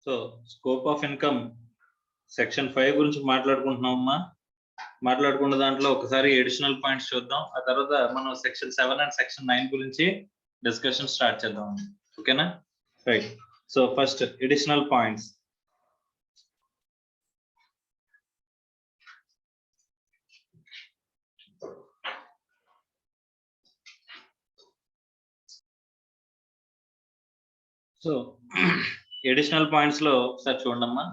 So scope of income section 5 గురించి మాట్లాడుకుంటున్నామమ్మా. మాట్లాడుకున్న దాంట్లో ఒకసారి ఎడిషనల్ పాయింట్స్ చూద్దాం. ఆ తర్వాత మనం సెక్షన్ 7 అండ్ సెక్షన్ 9 గురించి డిస్కషన్ స్టార్ట్ చేద్దాం. ఓకేనా? Right. So first additional points. So additional points లో ఒకసారి చూడమ్మా.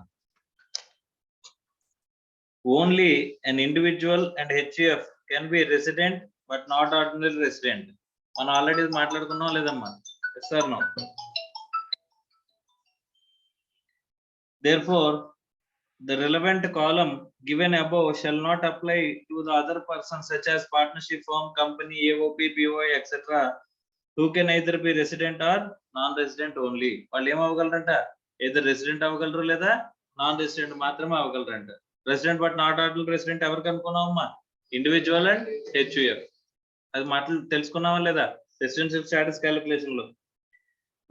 Only an individual and HUF can be resident but not ordinary resident. మనం ఆల్రెడీ మాట్లాడుకున్నాం లేదమ్మా? Yes or no? Therefore, the relevant column given above shall not apply to the other persons such as partnership firm, company, AOP, POI, etc. who can either be resident or non-resident only. వాళ్ళు ఏం అవ్వగలరంట? either resident అవ్వగలరు లేదా non resident మాత్రమే అవ్వగలరంట. Resident but not ordinary resident ఎవరికి అనుకున్నావమ్మా? Individual and HUF. అది మాటలు తెలుసుకున్నావా లేదా? రెసిడెన్షియల్ స్టేటస్ క్యాలిక్యులేషన్ లో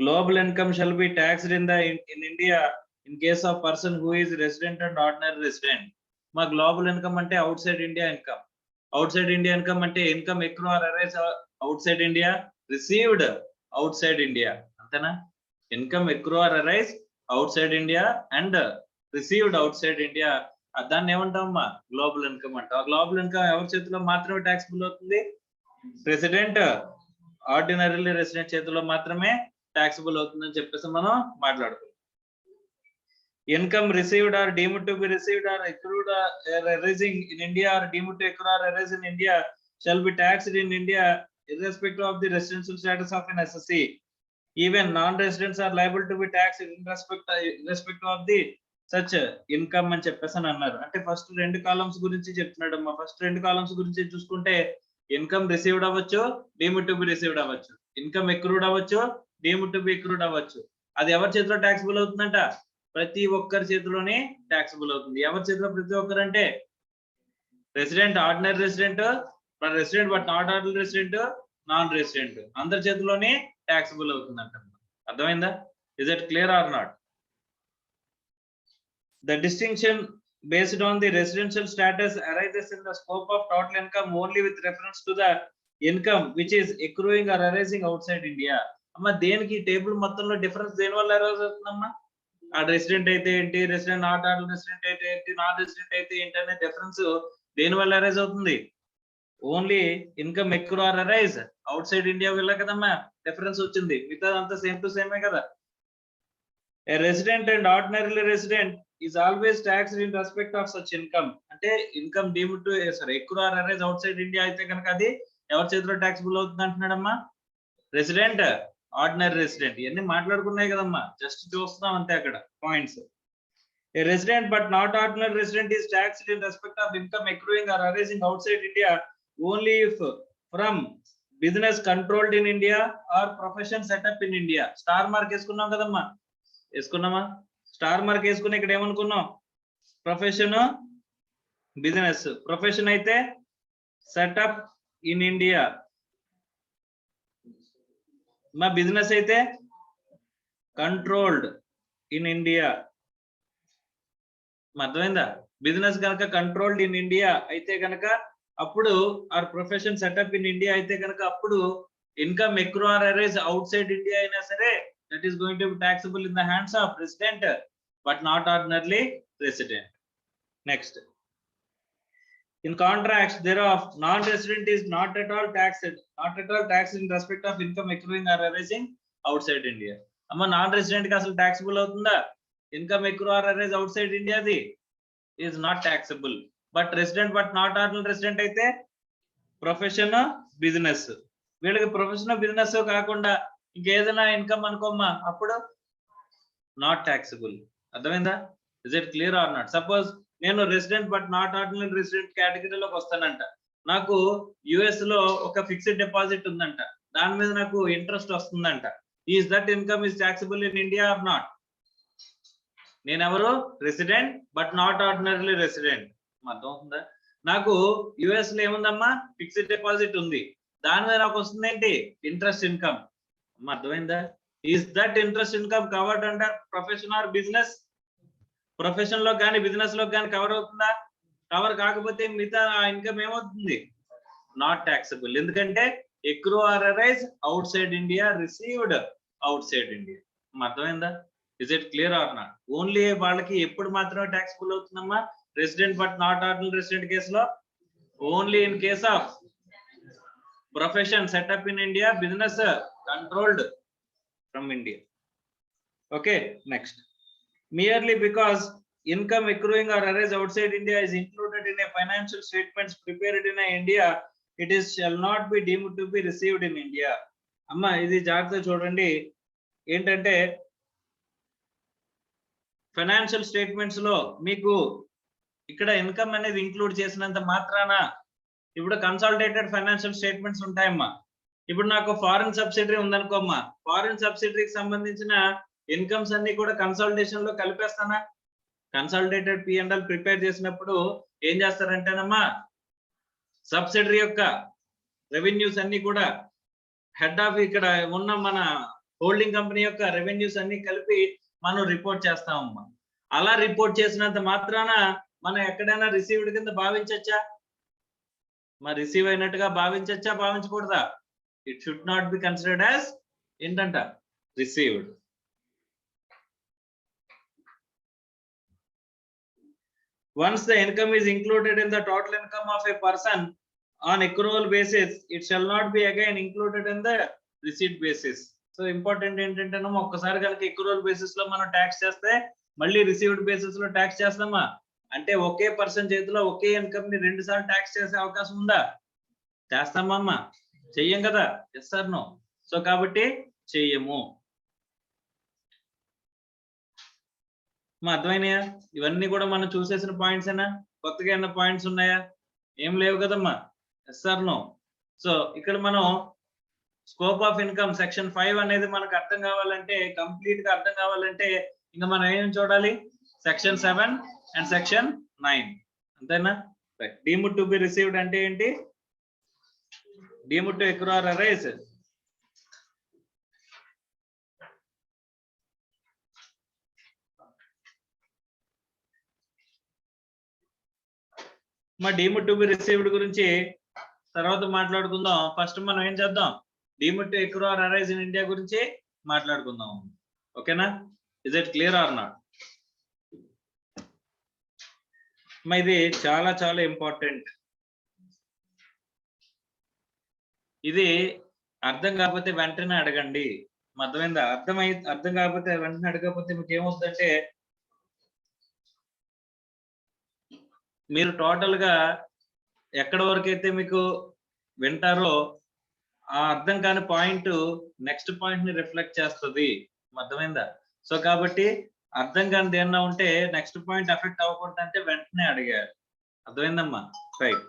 global income shall be taxed in India in case of person who is resident and ordinary resident. మా గ్లోబల్ ఇన్కమ్ అంటే outside India income. Outside India income అంటే income accrue or arise outside India, received outside India. అంతేనా? Income accrue or arise outside India and received outside India, దాన్ని ఏమంటామమ్మా? Global income అంట. ఆ global income ఎవరి చేతిలో మాత్రమే taxable అవుతుంది? Resident, ordinary resident చేతిలో మాత్రమే ట్యాక్సిబుల్ అవుతుందని చెప్పేసి మనం మాట్లాడుకుంటాం. Income received or deemed to be received or accrued arising in India or deemed to accrue or arise in India shall be taxed in India irrespective of the residential status of an SSC. Even non-residents are liable to be taxed irrespective of the such income అని చెప్పేసి అని అన్నారు. అంటే first రెండు columns గురించి చెప్తున్నాడు అమ్మా. First రెండు కాలమ్స్ గురించి చూసుకుంటే ఇన్కమ్ రిసీవ్డ్ అవ్వచ్చు, డీమ్డ్ టు బి రిసీవ్డ్ అవ్వచ్చు. ఇన్కమ్ ఎక్రూడ్ అవ్వచ్చు, డీమ్డ్ టు బి ఎక్రూడ్ అవ్వచ్చు. అది ఎవరి చేతిలో ట్యాక్సిబుల్ అవుతుందంట? ప్రతి ఒక్కరి చేతిలోనే ట్యాక్సిబుల్ అవుతుంది. ఎవరి చేతిలో ప్రతి ఒక్కరు అంటే resident, ordinary resident, resident but not ordinary resident, non resident, అందరి చేతిలోనే ట్యాక్సిబుల్ అవుతుందంట. అర్థమైందా? Is it clear or not? The distinction based on the residential status arises in the scope of total income only with reference to the income which is accruing or arising outside India. అమ్మా దేనికి table మొత్తంలో difference దేని వల్ల arise అవుతుందమ్మా? ఆ resident అయితే ఏంటి, resident not ordinary resident అయితే ఏంటి, నాన్ రెసిడెంట్ అయితే ఏంటి అనే డిఫరెన్స్ దేని వల్ల అరైజ్ అవుతుంది? Only income accrue or arise outside India వల్ల కదమ్మా డిఫరెన్స్ వచ్చింది. మిగతా అంతా సేమ్ టు సేమే కదా. A resident and ordinarily resident is always taxed in respect of such income. అంటే income deemed to accrue or arise outside India అయితే కనుక అది ఎవరి చేతిలో ట్యాక్సిబుల్ అవుతుంది అంటున్నాడమ్మా? Resident, ordinary resident. ఇవన్నీ మాట్లాడుకున్నాయి కదమ్మా, జస్ట్ చూస్తున్నాం అంతే అక్కడ points. A resident but not ordinary resident is taxed in respect of income accruing or arising outside India only if from business controlled in India or profession set up in India. Star mark వేసుకున్నాం కదమ్మా, వేసుకున్నామా? Star mark వేసుకుని ఇక్కడ ఏమనుకున్నాం? Profession, business. Profession అయితే set up in India, మా business అయితే controlled in India. అర్థమైందా? బిజినెస్ కనుక కంట్రోల్డ్ ఇన్ ఇండియా అయితే కనుక అప్పుడు or profession setup in India అయితే కనుక అప్పుడు income accrue or arise outside India అయినా సరే that is going to be taxable in the hands of resident but not ordinarily resident. Next, in contrast thereof, non-resident is not at all taxed in respect of income accruing or arising outside India. amma non-resident ki asalu taxable avutunda? income accrue or arise outside India di is not taxable. but resident but not ordinary resident అయితే profession, business. వీళ్ళకి profession, business కాకుండా ఇంకేదైనా income అనుకోమ్మా, అప్పుడు not taxable. అర్థమైందా? Is it clear or not? Suppose నేను resident but not ordinary resident కేటగిరీలోకి వస్తానంట. నాకు యుఎస్ లో ఒక ఫిక్స్డ్ డిపాజిట్ ఉందంట, దాని మీద నాకు ఇంట్రెస్ట్ వస్తుందంట. Is that income is taxable in India or not? నేనెవరు? Resident but not ordinary resident. అర్థం అవుతుందా? నాకు యుఎస్ లో ఏముందమ్మా? ఫిక్స్డ్ డిపాజిట్ ఉంది, దాని మీద నాకు వస్తుంది ఏంటి? Interest income. అర్థమైందా? Is that interest income covered under profession or business? Profession లో కానీ బిజినెస్ లో కానీ కవర్ అవుతుందా? కవర్ కాకపోతే మిగతా ఇన్కమ్ ఏమవుతుంది? Not taxable. ఎందుకంటే accrue or arise outside India, received outside India. అర్థమైందా? Is it clear or not? Only వాళ్ళకి ఎప్పుడు మాత్రమే ట్యాక్సబుల్ అవుతుందమ్మా? Resident but not ordinary resident కేసులో only in case of profession setup in India, business controlled from India. Okay, next. Merely because income accruing or arise outside India is included in a financial statements prepared in India, it is shall not be deemed to be received in India. Amma idi jagrata chudandi, entante financial statements lo meeku ikkada income anedi include chesinanta maatrana ఇప్పుడు consolidated financial statements ఉంటాయమ్మా. ఇప్పుడు నాకు foreign subsidiary ఉందనుకోమ్మా, foreign సబ్సిడరీకి సంబంధించిన incomes అన్ని కూడా consolidation లో కలిపేస్తానా? Consolidated P&L prepare చేసినప్పుడు ఏం చేస్తారంటేనమ్మా, subsidiary యొక్క రెవెన్యూస్ అన్ని కూడా హెడ్ ఆఫ్ ఇక్కడ ఉన్న మన హోల్డింగ్ కంపెనీ యొక్క రెవెన్యూస్ అన్ని కలిపి మనం రిపోర్ట్ చేస్తామమ్మా. అలా రిపోర్ట్ చేసినంత మాత్రాన మనం ఎక్కడైనా రిసీవ్డ్ కింద భావించచ్చా? మరి రిసీవ్ అయినట్టుగా భావించచ్చా, భావించకూడదా? It should not be considered as ఏంటంట received. Once the income is included in the total income of a person on accrual basis, it shall not be again included in the receipt basis. So important ఏంటంటే ఒక్కసారి కనుక accrual basis లో మనం tax చేస్తే మళ్ళీ received basis లో tax చేస్తామా? అంటే ఒకే పర్సన్ చేతిలో ఒకే ఇన్కమ్ ని 2 సార్లు ట్యాక్స్ చేసే అవకాశం ఉందా? చేస్తామమ్మా? చెయ్యం కదా. Yes or no? సో కాబట్టి చెయ్యము. మా అర్థమైనాయా? ఇవన్నీ కూడా మనం చూసేసిన పాయింట్స్ ఏనా? కొత్తగా ఏమైనా పాయింట్స్ ఉన్నాయా? ఏం లేవు కదమ్మా. Yes or no? సో ఇక్కడ మనం స్కోప్ ఆఫ్ ఇన్కమ్ సెక్షన్ 5 అనేది మనకు అర్థం కావాలంటే, కంప్లీట్ గా అర్థం కావాలంటే ఇంకా మనం ఏం చూడాలి? Section 7 and section 9. అంతేనా? డీమ్డ్ టు బి రిసీవ్డ్ అంటే ఏంటి? Deemed to accrue or arise. మా deemed to be received గురించి తర్వాత మాట్లాడుకుందాం. ఫస్ట్ మనం ఏం చేద్దాం? Deemed to accrue or arise in India గురించి మాట్లాడుకుందాం. ఓకేనా? Is it clear or not? మా ఇది చాలా చాలా ఇంపార్టెంట్. ఇది అర్థం కాకపోతే వెంటనే అడగండి. అర్థమైందా? అర్థం కాకపోతే వెంటనే అడగకపోతే మీకు ఏమవుతుందంటే మీరు టోటల్ గా ఎక్కడ వరకు అయితే మీకు వింటారో ఆ అర్థం కాని పాయింట్ నెక్స్ట్ పాయింట్ ని రిఫ్లెక్ట్ చేస్తుంది. అర్థమైందా? సో కాబట్టి అర్థం కాని దేన్నా ఉంటే నెక్స్ట్ పాయింట్ ఎఫెక్ట్ అవ్వకూడదు అంటే వెంటనే అడిగారు. అర్థమైందమ్మా? రైట్.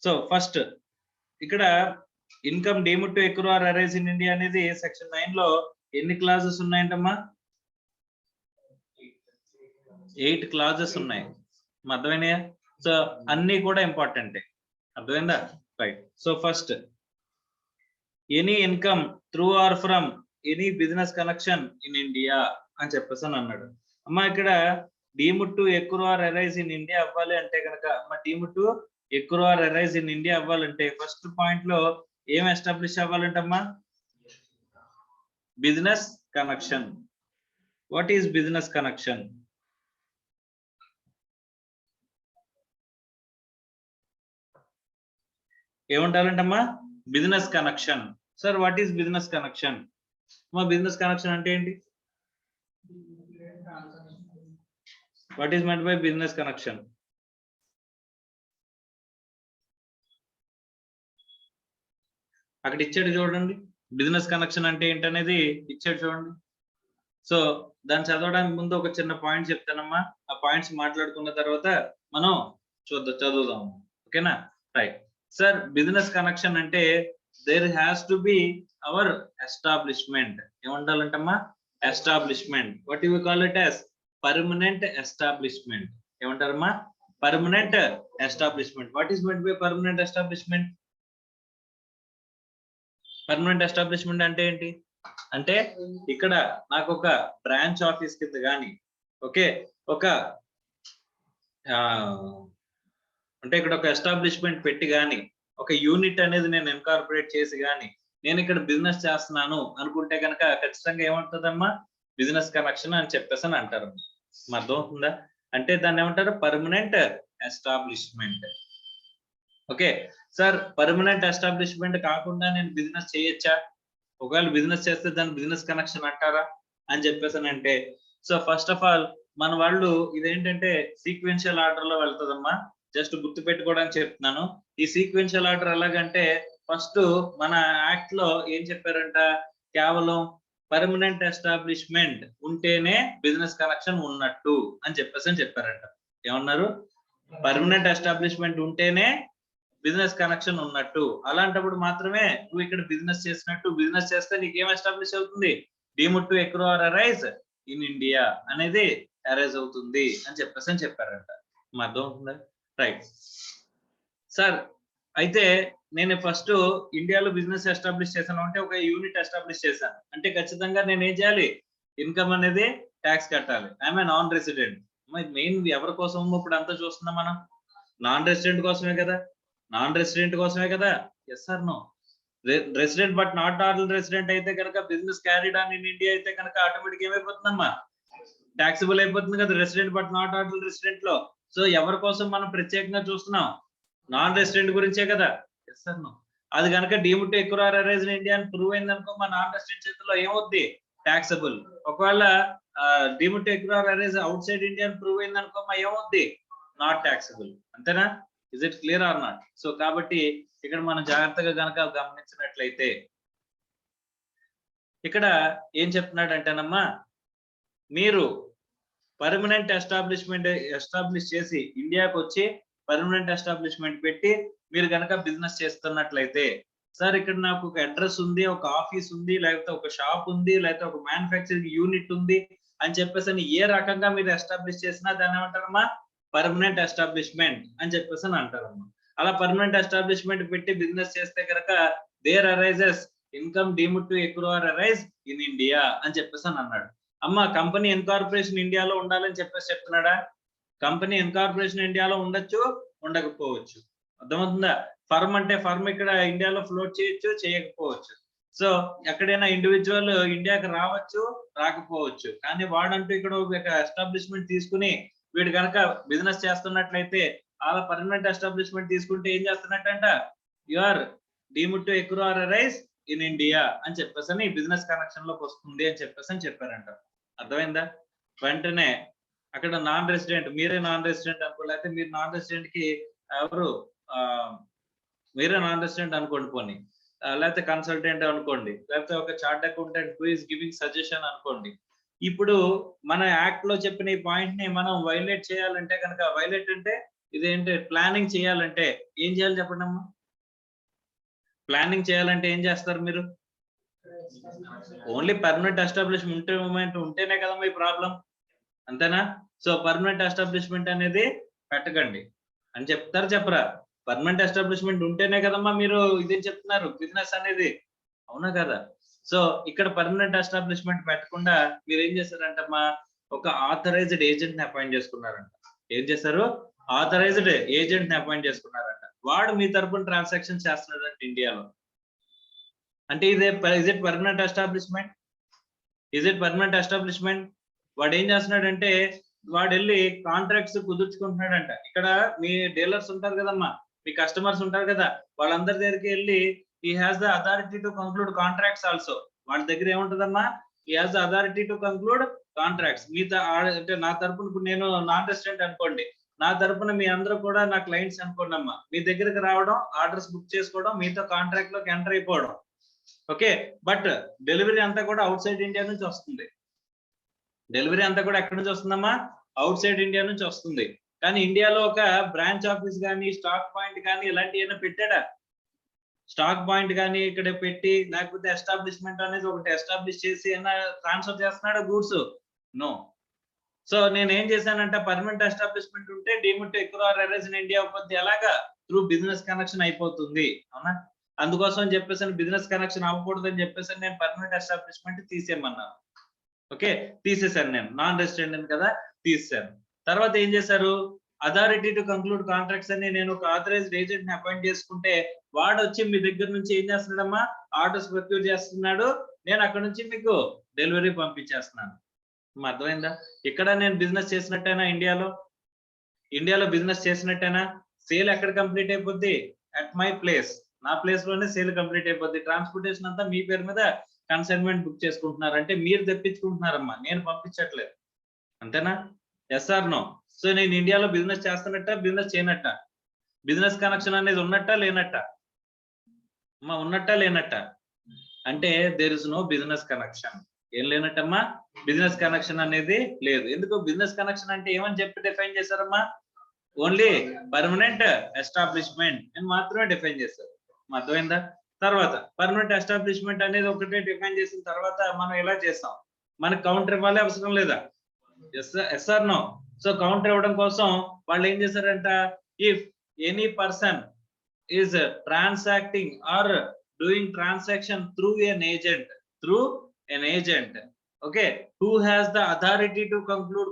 సో ఫస్ట్ ఇక్కడ income deemed to accrue or arise in India అనేది సెక్షన్ 9 లో ఎన్ని క్లాజెస్ ఉన్నాయంటమ్మా? 8 క్లాజెస్ ఉన్నాయి. అర్థమైనాయా? సో అన్ని కూడా ఇంపార్టెంటే. అర్థమైందా? Right. So first any income through or from any business connection in India అని చెప్పేసి అన్నాడు. అమ్మా ఇక్కడ deemed to accrue or arise in India అవ్వాలి అంటే కనుక అమ్మా deemed to accrue or arise in India అవ్వాలంటే ఫస్ట్ పాయింట్ లో ఏం ఎస్టాబ్లిష్ అవ్వాలంటమ్మా? Business connection. What is business connection? ఏమంటారంటమ్మా? Business connection. Sir what is business connection? మా బిజినెస్ కనెక్షన్ అంటే ఏంటి? What is meant by business connection? అక్కడ ఇచ్చాడు చూడండి, బిజినెస్ కనెక్షన్ అంటే ఏంటనేది ఇచ్చాడు చూడండి. సో దాన్ని చదవడానికి ముందు ఒక చిన్న పాయింట్ చెప్తానమ్మా. ఆ పాయింట్స్ మాట్లాడుకున్న తర్వాత మనం చదువుదాం. ఓకేనా? రైట్. సార్ బిజినెస్ కనెక్షన్ అంటే there has to be our establishment. ఏముండాలంటమ్మా? Establishment. What you call it as? Permanent establishment. ఏమంటారమ్మా? Permanent establishment. What is meant by permanent establishment? Permanent establishment అంటే ఏంటి అంటే ఇక్కడ నాకు ఒక బ్రాంచ్ ఆఫీస్ కింద కానీ ఓకే ఒక అంటే ఇక్కడ ఒక ఎస్టాబ్లిష్మెంట్ పెట్టి కానీ ఒక యూనిట్ అనేది నేను ఇన్కార్పొరేట్ చేసి కానీ నేను ఇక్కడ బిజినెస్ చేస్తున్నాను అనుకుంటే కనుక ఖచ్చితంగా ఏమంటుందమ్మా బిజినెస్ కనెక్షన్ అని చెప్పేసి అని అంటారు. అర్థం అవుతుందా? అంటే దాన్ని ఏమంటారు permanent establishment. Okay sir, permanent establishment కాకుండా నేను బిజినెస్ చేయొచ్చా? ఒకవేళ బిజినెస్ చేస్తే దాని బిజినెస్ కనెక్షన్ అంటారా అని చెప్పేసి అంటే సో ఫస్ట్ ఆఫ్ ఆల్ మన వాళ్ళు ఇదేంటంటే సీక్వెన్షియల్ ఆర్డర్ లో వెళ్తుందమ్మా. జస్ట్ గుర్తు పెట్టుకోవడానికి చెప్తున్నాను. ఈ సీక్వెన్షియల్ ఆర్డర్ ఎలాగంటే ఫస్ట్ మన యాక్ట్ లో ఏం చెప్పారంట, కేవలం పర్మనెంట్ ఎస్టాబ్లిష్మెంట్ ఉంటేనే బిజినెస్ కనెక్షన్ ఉన్నట్టు అని చెప్పేసి చెప్పారంట. ఏమన్నారు? పర్మనెంట్ ఎస్టాబ్లిష్మెంట్ ఉంటేనే బిజినెస్ కనెక్షన్ ఉన్నట్టు. అలాంటప్పుడు మాత్రమే నువ్వు ఇక్కడ బిజినెస్ చేసినట్టు. బిజినెస్ చేస్తే నీకేం ఎస్టాబ్లిష్ అవుతుంది? Deemed to accrue or arise in India అనేది అరైజ్ అవుతుంది అని చెప్పేసి చెప్పారంట. అర్థం అవుతుందా? రైట్ సార్, అయితే నేను ఫస్ట్ ఇండియాలో బిజినెస్ ఎస్టాబ్లిష్ చేశాను అంటే ఒక యూనిట్ ఎస్టాబ్లిష్ చేశాను అంటే ఖచ్చితంగా నేను ఏం చేయాలి? ఇన్కమ్ అనేది ట్యాక్స్ కట్టాలి. I'm a non resident. Main ఎవరి కోసం ఇప్పుడు అంతా చూస్తున్నాం మనం? నాన్ రెసిడెంట్ కోసమే కదా. నాన్ రెసిడెంట్ కోసమే కదా. Yes sir no? Resident but not non resident అయితే కనుక business carried on in India అయితే కనుక ఆటోమేటిక్ ఏమైపోతుందమ్మా? ట్యాక్సిబుల్ అయిపోతుంది కదా resident but not non resident లో. సో ఎవరి కోసం మనం ప్రత్యేకంగా చూస్తున్నాం? నాన్ రెసిడెంట్ గురించే కదా. Yes sir no? అది కనుక deemed to accrue or arise in India అని ప్రూవ్ అయింది అనుకో, మా నాన్ రెసిడెంట్ చేతిలో ఏమవుద్ది? ట్యాక్సబుల్. ఒకవేళ deemed to accrue or arise outside India అని ప్రూవ్ అయింది అనుకో, మా ఏమవుద్ది? Not taxable. అంతేనా? Is it clear or not? So కాబట్టి ఇక్కడ మనం జాగ్రత్తగా కనుక గమనించినట్లయితే ఇక్కడ ఏం చెప్తున్నాడంటేనమ్మా, మీరు పర్మనెంట్ ఎస్టాబ్లిష్మెంట్ ఎస్టాబ్లిష్ చేసి ఇండియాకి వచ్చి పర్మనెంట్ ఎస్టాబ్లిష్మెంట్ పెట్టి మీరు కనుక బిజినెస్ చేస్తున్నట్లయితే, సార్ ఇక్కడ నాకు ఒక అడ్రస్ ఉంది, ఒక ఆఫీస్ ఉంది, లేకపోతే ఒక షాప్ ఉంది, లేకపోతే ఒక మ్యానుఫ్యాక్చరింగ్ యూనిట్ ఉంది అని చెప్పేసి ఏ రకంగా మీరు ఎస్టాబ్లిష్ చేసినా దాన్ని ఏమంటారమ్మా? పర్మనెంట్ ఎస్టాబ్లిష్మెంట్ అని చెప్పేసి అంటారమ్మా. అలా పర్మనెంట్ ఎస్టాబ్లిష్మెంట్ పెట్టి బిజినెస్ చేస్తే కనుక there arises income deemed to accrue or arise in India అని చెప్పేసి అన్నాడు. అమ్మ కంపెనీ ఇన్కార్పొరేషన్ ఇండియాలో ఉండాలని చెప్పేసి చెప్తున్నాడా? కంపెనీ ఇన్కార్పొరేషన్ ఇండియాలో ఉండొచ్చు, ఉండకపోవచ్చు. అర్థమవుతుందా? ఫర్మ్ అంటే ఫర్మ్ ఇక్కడ ఇండియాలో ఫ్లోట్ చేయొచ్చు, చేయకపోవచ్చు. సో ఎక్కడైనా ఇండివిజువల్ ఇండియాకి రావచ్చు, రాకపోవచ్చు. కానీ వాడంటూ ఇక్కడ ఒక ఎస్టాబ్లిష్మెంట్ తీసుకుని వీడు కనుక బిజినెస్ చేస్తున్నట్లయితే అలా పర్మనెంట్ ఎస్టాబ్లిష్మెంట్ తీసుకుంటే ఏం చేస్తున్నట్టంట? You are deemed to accrue or arise in India అని చెప్పేసి బిజినెస్ కనెక్షన్ లోకి వస్తుంది అని చెప్పేసి చెప్పారంట. అర్థమైందా? వెంటనే అక్కడ నాన్ రెసిడెంట్, మీరే నాన్ రెసిడెంట్ అనుకో, లేకపోతే మీరు నాన్ రెసిడెంట్ కి ఎవరు మీరే నాన్ రెసిడెంట్ అనుకోండి పోనీ, లేకపోతే కన్సల్టెంట్ అనుకోండి, లేకపోతే ఒక chart accountant who is giving suggestion అనుకోండి. ఇప్పుడు మన యాక్ట్ లో చెప్పిన ఈ పాయింట్ ని మనం వైలేట్ చేయాలంటే కనుక, వైలేట్ అంటే ఇదేంటి? ప్లానింగ్ చేయాలంటే ఏం చేయాలి చెప్పండి అమ్మా? ప్లానింగ్ చేయాలంటే ఏం చేస్తారు మీరు? ఓన్లీ పర్మనెంట్ ఎస్టాబ్లిష్మెంట్ ఉంటేనే కదమ్మా ఈ ప్రాబ్లం. అంతేనా? సో పర్మనెంట్ ఎస్టాబ్లిష్మెంట్ అనేది పెట్టకండి అని చెప్తారు, చెప్పరా? పర్మనెంట్ ఎస్టాబ్లిష్మెంట్ ఉంటేనే కదమ్మా మీరు ఇదే చెప్తున్నారు బిజినెస్ అనేది, అవునా కదా? సో ఇక్కడ పర్మనెంట్ ఎస్టాబ్లిష్మెంట్ పెట్టకుండా మీరు ఏం చేశారంటమ్మా? ఒక ఆథరైజ్డ్ ఏజెంట్ ని అపాయింట్ చేసుకున్నారంట. ఏం చేశారు? ఆథరైజ్డ్ ఏజెంట్ ని అపాయింట్ చేసుకున్నారంట. వాడు మీ తరపున ట్రాన్సాక్షన్ చేస్తున్నాడంట ఇండియాలో. అంటే is it permanent establishment? Is it permanent establishment? వాడు ఏం చేస్తున్నాడంటే వాడు వెళ్ళి కాంట్రాక్ట్స్ కుదుర్చుకుంటున్నాడంట. ఇక్కడ మీ డీలర్స్ ఉంటారు కదమ్మా, మీ కస్టమర్స్ ఉంటారు కదా, వాళ్ళందరి దగ్గరికి వెళ్ళి he has the authority to conclude contracts also. వాళ్ళ దగ్గర ఏముంటదమ్మా? he has the authority to conclude contracts. మీతో అంటే నా తరపున ఇప్పుడు నేను నాన్ రెసిడెంట్ అనుకోండి, నా తరపున మీ అందరూ కూడా నా క్లయింట్స్ అనుకోండి అమ్మా, మీ దగ్గరికి రావడం, ఆర్డర్స్ బుక్ చేసుకోవడం, మీతో కాంట్రాక్ట్ లోకి ఎంటర్ అయిపోవడం. ఓకే, బట్ డెలివరీ అంతా కూడా అవుట్ సైడ్ ఇండియా నుంచి వస్తుంది. డెలివరీ అంతా కూడా ఎక్కడి నుంచి వస్తుందమ్మా? అవుట్ సైడ్ ఇండియా నుంచి వస్తుంది. కానీ ఇండియాలో ఒక బ్రాంచ్ ఆఫీస్ కానీ, స్టాక్ పాయింట్ కానీ ఇలాంటివి ఏమైనా పెట్టాడా? స్టాక్ పాయింట్ కానీ ఇక్కడ పెట్టి, లేకపోతే ఎస్టాబ్లిష్మెంట్ అనేది ఒకటి ఎస్టాబ్లిష్ చేసి ఏమైనా ట్రాన్స్ఫర్ చేస్తున్నాడా గూడ్స్? నో. సో నేను ఏం చేశానంటే పర్మనెంట్ ఎస్టాబ్లిష్మెంట్ ఉంటే deemed to accrue or arise in India అవుతుంది. ఎలాగా? త్రూ బిజినెస్ కనెక్షన్ అయిపోతుంది, అవునా? అందుకోసం అని చెప్పేసి బిజినెస్ కనెక్షన్ అవ్వకూడదు అని చెప్పేసి నేను పర్మనెంట్ ఎస్టాబ్లిష్మెంట్ తీసేయమన్నాను. ఓకే, తీసేశాను, నేను నాన్ రెసిడెంట్ కదా తీసేశాను. తర్వాత ఏం చేశారు, అథారిటీ టు కంక్లూడ్ కాంట్రాక్ట్స్ అని నేను ఒక ఆథరైజ్డ్ ఏజెంట్ ని అపాయింట్ చేసుకుంటే వాడు వచ్చి మీ దగ్గర నుంచి ఏం చేస్తున్నాడమ్మా, ఆర్డర్స్ ప్రొక్యూర్ చేస్తున్నాడు, నేను అక్కడ నుంచి మీకు డెలివరీ పంపించేస్తున్నాను. అర్థమైందా? ఇక్కడ నేను బిజినెస్ చేసినట్టేనా, ఇండియాలో బిజినెస్ చేసినట్టేనా? సేల్ ఎక్కడ కంప్లీట్ అయిపోద్ది, అట్ మై ప్లేస్, నా ప్లేస్ లోనే సేల్ కంప్లీట్ అయిపోద్ది. ట్రాన్స్పోర్టేషన్ అంతా మీ పేరు మీద కన్సైన్మెంట్ బుక్ చేసుకుంటున్నారు, అంటే మీరు తెప్పించుకుంటున్నారమ్మా, నేను పంపించట్లేదు. అంతేనా? Yes or no? సో నేను ఇండియాలో బిజినెస్ చేస్తున్నట్ట, బిజినెస్ చేయనట్ట? బిజినెస్ కనెక్షన్ అనేది ఉన్నట్ట లేనట్ట? అమ్మా ఉన్నట్ట లేనట్ట? అంటే there is no business connection. ఏం లేనట్టమ్మా, బిజినెస్ కనెక్షన్ అనేది లేదు. ఎందుకు? బిజినెస్ కనెక్షన్ అంటే ఏమని చెప్పి డిఫైన్ చేశారమ్మా, ఓన్లీ పర్మనెంట్ ఎస్టాబ్లిష్మెంట్ అని మాత్రమే డిఫైన్ చేశారు. అర్థమైందా? తర్వాత పర్మనెంట్ ఎస్టాబ్లిష్మెంట్ అనేది ఒకటే డిఫైన్ చేసిన తర్వాత మనం ఎలా చేస్తాం, మనకు కౌంటర్ ఇవ్వాలి అవసరం లేదా? Yes or no? So counter ఇవ్వడం కోసం వాళ్ళు ఏం చేశారంట, if any person is transacting or doing transaction through an agent, okay, who has the authority to conclude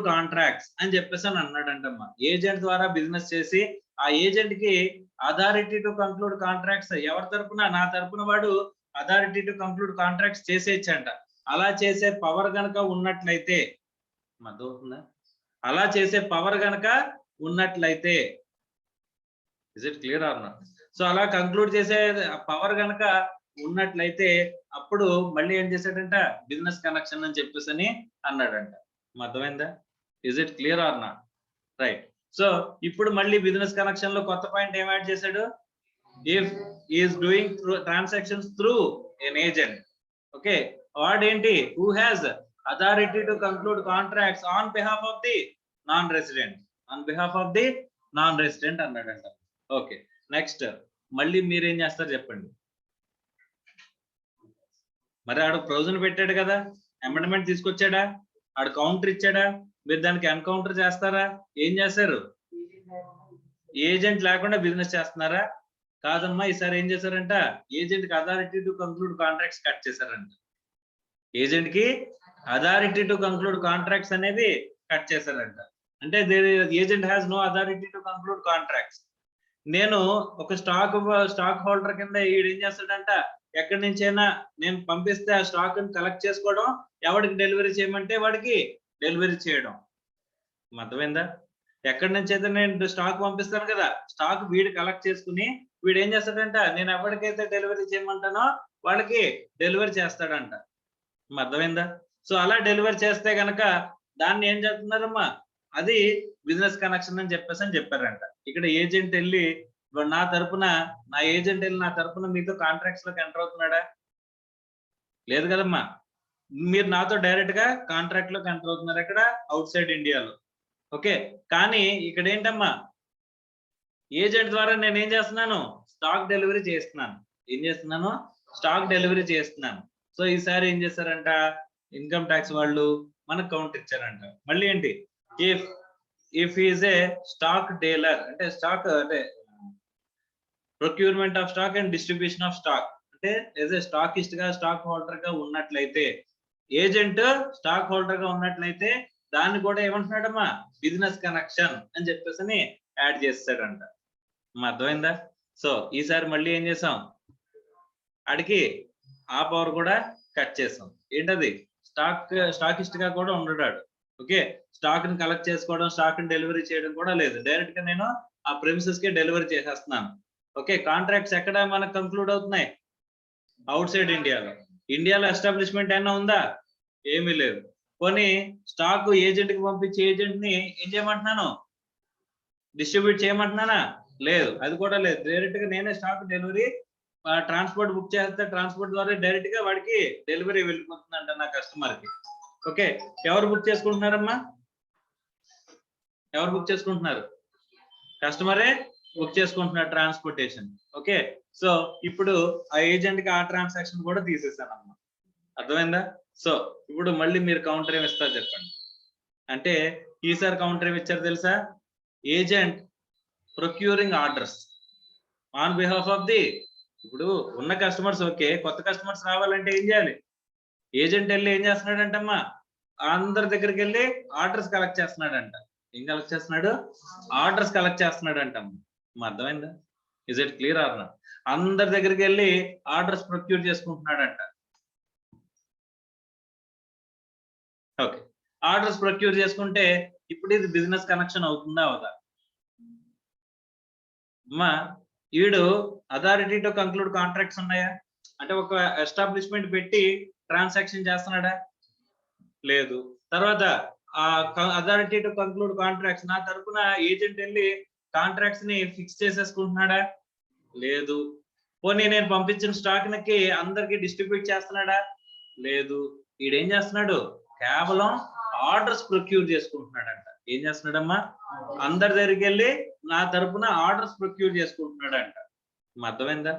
contracts, అని చెప్పేసి అని అన్నాడంటమ్మా. ఏజెంట్ ద్వారా బిజినెస్ చేసి ఆ ఏజెంట్ కి అథారిటీ టు కంక్లూడ్ కాంట్రాక్ట్స్ ఎవరి తరపున, నా తరపున వాడు అథారిటీ టు కంక్లూడ్ కాంట్రాక్ట్స్ చేసేయచ్చంట. అలా చేసే పవర్ గనక ఉన్నట్లయితే, అలా చేసే పవర్ గనక ఉన్నట్లయితే, is it clear or not? So అలా కంక్లూడ్ చేసే పవర్ గనక ఉన్నట్లయితే అప్పుడు మళ్ళీ ఏం చేశాడంట, బిజినెస్ కనెక్షన్ అని చెప్పేసి అని అన్నాడంట. అర్థమైందా? Is it clear or not? Right. So ఇప్పుడు మళ్ళీ బిజినెస్ కనెక్షన్ లో కొత్త పాయింట్ ఏం యాడ్ చేశాడు, if is doing transactions through an agent, okay, వాడేంటి, who has authority to conclude contracts on behalf of the non resident అన్నాడంట. Okay, next మళ్ళీ మీరేం చేస్తారు చెప్పండి. మరి ఆడు ప్రొవిజన్ పెట్టాడు కదా, అమెండ్మెంట్ తీసుకొచ్చాడా, ఆడు కౌంటర్ ఇచ్చాడా, మీరు దానికి ఎన్కౌంటర్ చేస్తారా? ఏం చేశారు? ఏజెంట్ లేకుండా బిజినెస్ చేస్తున్నారా? కాదమ్మా, ఈసారి ఏం చేశారంట, ఏజెంట్ కి authority to conclude contracts cut చేశారంట. ఏజెంట్ కి అథారిటీ టు కంక్లూడ్ కాంట్రాక్ట్స్ అనేది కట్ చేశారంట. అంటే agent has no authority to conclude contracts. నేను ఒక స్టాక్ హోల్డర్ కింద ఈడు ఏం చేస్తాడంట, ఎక్కడి నుంచైనా నేను పంపిస్తే ఆ స్టాక్ కలెక్ట్ చేసుకోవడం, ఎవరికి డెలివరీ చేయమంటే వాడికి డెలివరీ చేయడం. అర్థమైందా? ఎక్కడి నుంచి అయితే నేను స్టాక్ పంపిస్తాను కదా, స్టాక్ వీడు కలెక్ట్ చేసుకుని వీడు ఏం చేస్తాడంట, నేను ఎవరికైతే డెలివరీ చేయమంటానో వాళ్ళకి డెలివరీ చేస్తాడంట. అర్థమైందా? సో అలా డెలివరీ చేస్తే గనక దాన్ని ఏం చేస్తున్నారమ్మా, అది బిజినెస్ కనెక్షన్ అని చెప్పారంట. ఇక్కడ ఏజెంట్ వెళ్ళి నా ఏజెంట్ వెళ్ళి నా తరపున మీతో కాంట్రాక్ట్స్ లోకి ఎంటర్ అవుతున్నాడా? లేదు కదమ్మా. మీరు నాతో డైరెక్ట్ గా కాంట్రాక్ట్ లోకి ఎంటర్ అవుతున్నారు ఎక్కడ, అవుట్ సైడ్ ఇండియాలో. ఓకే, కానీ ఇక్కడ ఏంటమ్మా, ఏజెంట్ ద్వారా నేను ఏం చేస్తున్నాను, స్టాక్ డెలివరీ చేస్తున్నాను. సో ఈసారి ఏం చేస్తారంట, ఇన్కమ్ ట్యాక్స్ వాళ్ళు మనకు కౌంట్ ఇచ్చారంట. మళ్ళీ ఏంటి, if is a stock dealer, అంటే స్టాక్ అంటే procurement of stock and distribution of stock, అంటే యాజ్ ఏ స్టాకిస్ట్ గా, స్టాక్ హోల్డర్ గా ఉన్నట్లయితే, ఏజెంట్ స్టాక్ హోల్డర్ గా ఉన్నట్లయితే దాన్ని కూడా ఏమంటున్నాడమ్మా, బిజినెస్ కనెక్షన్ అని చెప్పేసి యాడ్ చేస్తాడంట. అర్థమైందా? సో ఈసారి మళ్ళీ ఏం చేసాం, అడిగి ఆ పవర్ కూడా కట్ చేసాం. ఏంటది, స్టాకిస్ట్ గా కూడా ఉండడాడు. ఓకే, స్టాక్ ని కలెక్ట్ చేసుకోవడం, స్టాక్ ని డెలివరీ చేయడం కూడా లేదు, డైరెక్ట్ గా నేను ఆ ప్రెమిసెస్ కి డెలివరీ చేసేస్తున్నాను. ఓకే, కాంట్రాక్ట్స్ ఎక్కడ మనకు కంక్లూడ్ అవుతున్నాయి, అవుట్ సైడ్ ఇండియాలో ఎస్టాబ్లిష్మెంట్ అయినా ఉందా? ఏమీ లేదు. కొన్ని స్టాక్ ఏజెంట్ కి పంపించి ఏజెంట్ ని ఏం చేయమంటున్నాను, డిస్ట్రిబ్యూట్ చేయమంటున్నానా? లేదు, అది కూడా లేదు. డైరెక్ట్ గా నేనే స్టాక్ డెలివరీ, ట్రాన్స్పోర్ట్ బుక్ చేస్తే ట్రాన్స్పోర్ట్ ద్వారా డైరెక్ట్ గా వాడికి డెలివరీ వెళ్ళిపోతుందంట నా కస్టమర్ కి. ఓకే, ఎవరు బుక్ చేసుకుంటున్నారమ్మా, ఎవరు బుక్ చేసుకుంటున్నారు? కస్టమరే బుక్ చేసుకుంటున్నారు ట్రాన్స్పోర్టేషన్. ఓకే, సో ఇప్పుడు ఆ ఏజెంట్ కి ఆ ట్రాన్సాక్షన్ కూడా తీసేసానమ్మా. అర్థమైందా? సో ఇప్పుడు మళ్ళీ మీరు కౌంటర్ ఏమి ఇస్తారు చెప్పండి. అంటే ఈసారి కౌంటర్ ఏమి ఇచ్చారు తెలుసా, agent procuring orders on behalf of the, ఇప్పుడు ఉన్న కస్టమర్స్ ఓకే, కొత్త కస్టమర్స్ రావాలంటే ఏం చేయాలి? ఏజెంట్ వెళ్ళి ఏం చేస్తున్నాడంటమ్మా, అందరి దగ్గరికి వెళ్ళి ఆర్డర్స్ కలెక్ట్ చేస్తున్నాడంట. ఏం కలెక్ట్ చేస్తున్నాడు? ఆర్డర్స్ కలెక్ట్ చేస్తున్నాడంటమ్మా. అర్థమైందా? Is it clear or not? అందరి దగ్గరికి వెళ్ళి ఆర్డర్స్ ప్రొక్యూర్ చేసుకుంటున్నాడంట. ఓకే, ఆర్డర్స్ ప్రొక్యూర్ చేసుకుంటే ఇప్పుడు ఇది బిజినెస్ కనెక్షన్ అవుతుందా అవదా? అమ్మా, వీడు అథారిటీ టు కంక్లూడ్ కాంట్రాక్ట్స్ ఉన్నాయా? అంటే ఒక ఎస్టాబ్లిష్మెంట్ పెట్టి ట్రాన్సాక్షన్ చేస్తున్నాడా? లేదు. తర్వాత ఆ అథారిటీ టు కంక్లూడ్ కాంట్రాక్ట్స్ నా తరపున ఏజెంట్ వెళ్ళి కాంట్రాక్ట్స్ ని ఫిక్స్ చేసేసుకుంటున్నాడా? లేదు. పోనీ నేను పంపించిన స్టాక్ కి అందరికి డిస్ట్రిబ్యూట్ చేస్తున్నాడా? లేదు. వీడేం చేస్తున్నాడు? కేవలం ఆర్డర్స్ ప్రొక్యూర్ చేసుకుంటున్నాడంట. ఏం చేస్తున్నాడమ్మా? అందరి దగ్గరికి వెళ్ళి నా తరపున ఆర్డర్స్ ప్రొక్యూర్ చేసుకుంటున్నాడంట. అర్థమైందా?